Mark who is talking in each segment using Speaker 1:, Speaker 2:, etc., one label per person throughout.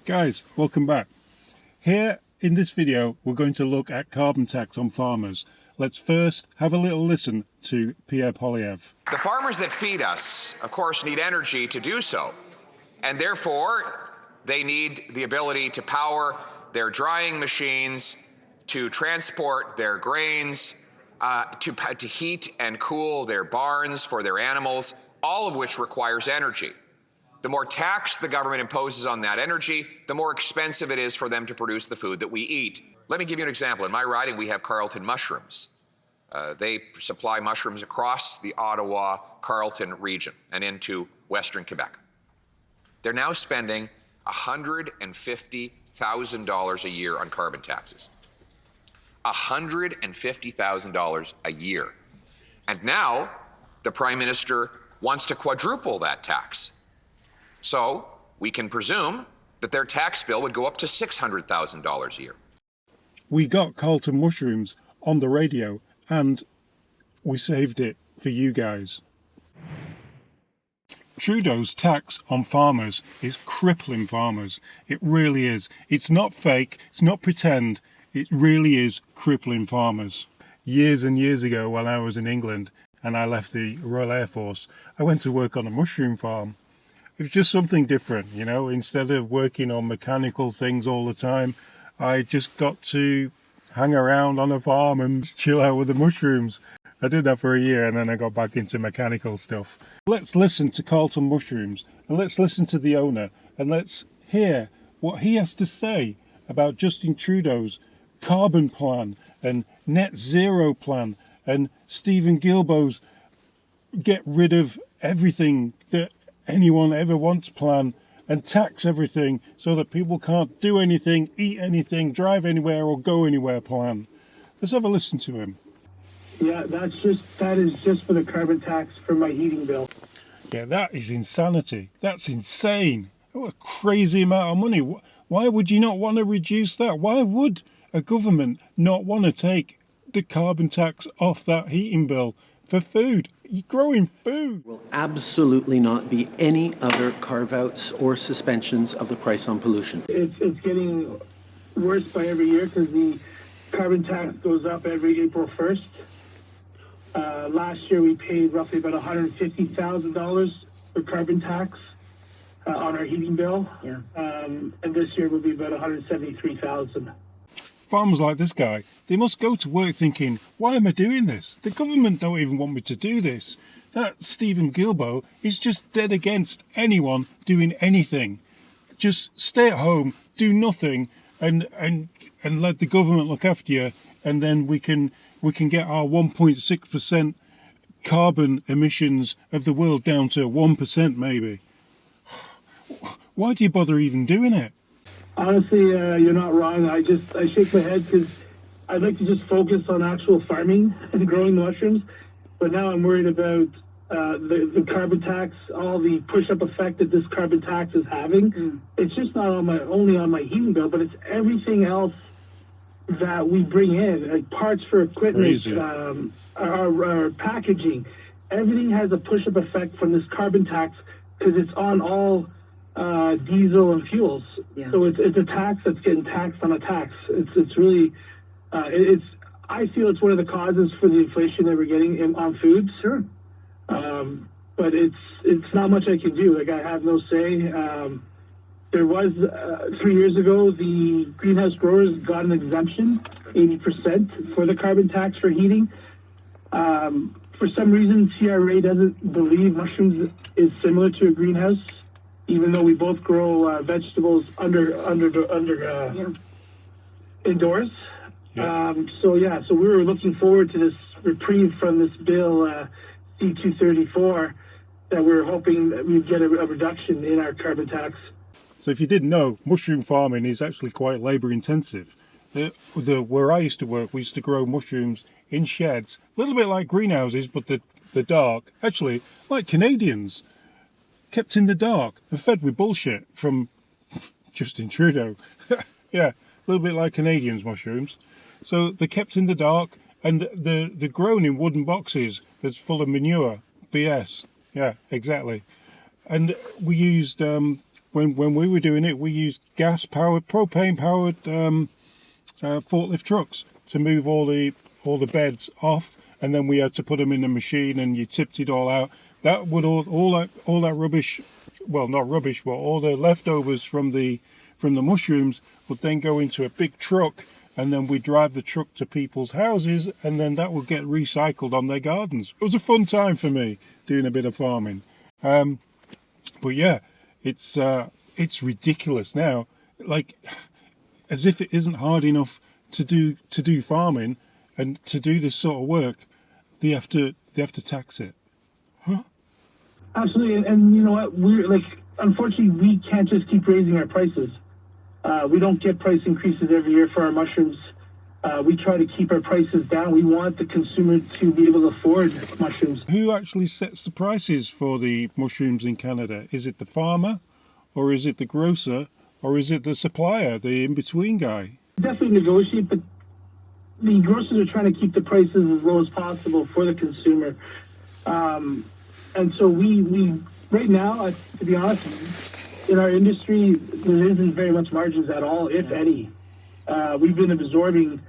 Speaker 1: Guys, welcome back. Here in this video we're going to look at carbon tax on farmers. Let's first have a little listen to Pierre Poilievre.
Speaker 2: The farmers that feed us, of course, need energy to do so, and therefore they need the ability to power their drying machines, to transport their grains, to heat and cool their barns for their animals, all of which requires energy. The more tax the government imposes on that energy, the more expensive it is for them to produce the food that we eat. Let me give you an example. In my riding, we have Carleton mushrooms. They supply mushrooms across the Ottawa-Carleton region and into Western Quebec. They're now spending $150,000 a year on carbon taxes. $150,000 a year. And now the Prime Minister wants to quadruple that tax. So we can presume that their tax bill would go up to $600,000 a year.
Speaker 1: We got Carleton mushrooms on the radio and we saved it for you guys. Trudeau's tax on farmers is crippling farmers. It really is. It's not fake, it's not pretend, it really is crippling farmers. Years and years ago when I was in England and I left the Royal Air Force, I went to work on a mushroom farm. It was just something different, you know. Instead of working on mechanical things all the time, I just got to hang around on a farm and chill out with the mushrooms. I did that for a year and then I got back into mechanical stuff. Let's listen to Carleton Mushrooms and let's listen to the owner and let's hear what he has to say about Justin Trudeau's carbon plan and net zero plan and Stephen Guilbeault's get rid of everything that anyone ever wants plan and tax everything so that people can't do anything, eat anything, drive anywhere or go anywhere plan. Let's have a listen to him.
Speaker 3: Yeah, that is just for the carbon tax for my heating bill.
Speaker 1: Yeah, that is insanity. That's insane. What a crazy amount of money. Why would you not want to reduce that? Why would a government not want to take the carbon tax off that heating bill for food? You're growing food.
Speaker 4: Will absolutely not be any other carve-outs or suspensions of the price on pollution.
Speaker 3: It's getting worse by every year because the carbon tax goes up every April 1st. Last year we paid roughly about $150,000 for carbon tax on our heating bill. Yeah. And this year will be about $173,000.
Speaker 1: Farmers like this guy, they must go to work thinking, why am I doing this? The government don't even want me to do this. That Stephen Guilbeault is just dead against anyone doing anything. Just stay at home, do nothing, and let the government look after you, and then we can get our 1.6% carbon emissions of the world down to 1% maybe. Why do you bother even doing it?
Speaker 3: Honestly, you're not wrong. I shake my head because I'd like to just focus on actual farming and growing mushrooms. But now I'm worried about the carbon tax, all the push-up effect that this carbon tax is having. It's just not only on my heating bill, but it's everything else that we bring in, like parts for equipment, our packaging. Everything has a push-up effect from this carbon tax because it's on all diesel and fuels. Yeah. So it's a tax that's getting taxed on a tax. It's really I feel it's one of the causes for the inflation that we're getting on food. Sure. But it's not much I can do. Like, I have no say. There was 3 years ago, the greenhouse growers got an exemption, 80% for the carbon tax for heating. For some reason, CRA doesn't believe mushrooms is similar to a greenhouse, even though we both grow vegetables indoors. Yeah. So we were looking forward to this reprieve from this bill C-234 that we were hoping that we'd get a reduction in our carbon tax.
Speaker 1: So if you didn't know, mushroom farming is actually quite labour intensive. Where I used to work, we used to grow mushrooms in sheds, a little bit like greenhouses, but the dark, actually like Canadians, kept in the dark and fed with bullshit from Justin Trudeau. Yeah, a little bit like Canadians' mushrooms. So they're kept in the dark and they're grown in wooden boxes that's full of manure, BS. Yeah, exactly. And we used when we were doing it, we used gas-powered, propane-powered forklift trucks to move all the beds off, and then we had to put them in the machine, and you tipped it all out. That would all that rubbish, well, not rubbish, but all the leftovers from the mushrooms would then go into a big truck, and then we drive the truck to people's houses, and then that would get recycled on their gardens. It was a fun time for me doing a bit of farming. But yeah, it's ridiculous now. Like, as if it isn't hard enough to do farming and to do this sort of work, they have to tax it. Huh?
Speaker 3: Absolutely, and you know what? We're like, unfortunately, we can't just keep raising our prices. We don't get price increases every year for our mushrooms. We try to keep our prices down. We want the consumer to be able to afford mushrooms.
Speaker 1: Who actually sets the prices for the mushrooms in Canada? Is it the farmer, or is it the grocer, or is it the supplier, the in-between guy?
Speaker 3: Definitely negotiate, but the grocers are trying to keep the prices as low as possible for the consumer. And so we right now, to be honest, in our industry, there isn't very much margins at all, if any. We've been absorbing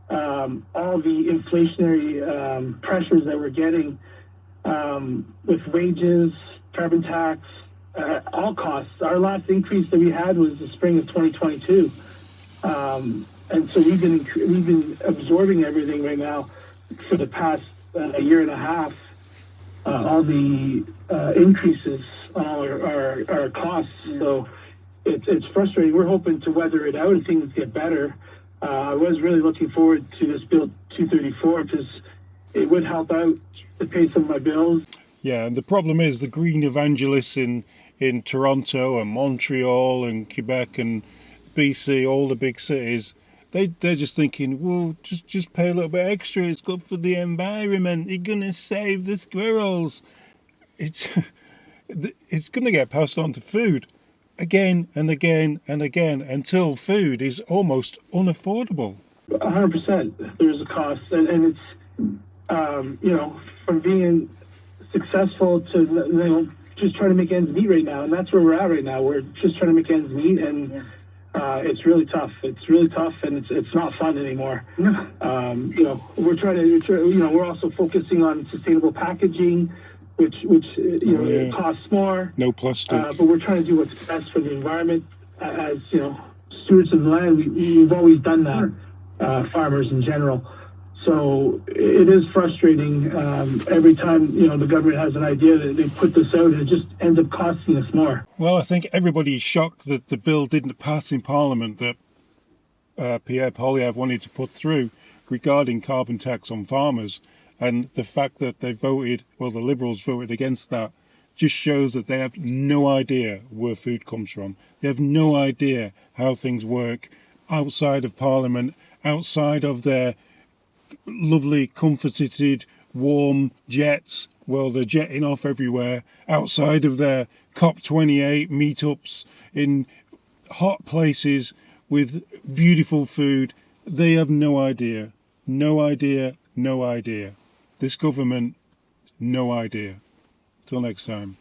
Speaker 3: all the inflationary pressures that we're getting with wages, carbon tax, all costs. Our last increase that we had was the spring of 2022. And so we've been absorbing everything right now for the past year and a half, all the increases on all our costs. So it's frustrating. We're hoping to weather it out and things get better. I was really looking forward to this Bill 234 because it would help out to pay some of my bills.
Speaker 1: Yeah, and the problem is the green evangelists in Toronto and Montreal and Quebec and BC, all the big cities, they're just thinking, well, just pay a little bit extra. It's good for the environment. You're gonna save the squirrels. It's gonna get passed on to food again and again and again until food is almost unaffordable.
Speaker 3: 100%. There's a cost, and it's you know, from being successful to just trying to make ends meet right now, and that's where we're at right now. We're just trying to make ends meet, and it's really tough. It's really tough, and it's not fun anymore. You know, we're also focusing on sustainable packaging, which it costs more.
Speaker 1: No plastic.
Speaker 3: But we're trying to do what's best for the environment. As you know, stewards of the land, we've always done that. Farmers in general. So it is frustrating every time, the government has an idea that they put this out, and it just ends up costing us more.
Speaker 1: Well, I think everybody's shocked that the bill didn't pass in Parliament that Pierre Poilievre wanted to put through regarding carbon tax on farmers. And the fact that the Liberals voted against that just shows that they have no idea where food comes from. They have no idea how things work outside of Parliament, outside of their lovely, comforted, warm jets. Well, they're jetting off everywhere, outside of their COP28 meetups in hot places with beautiful food. They have no idea. No idea. No idea. This government, no idea. Till next time.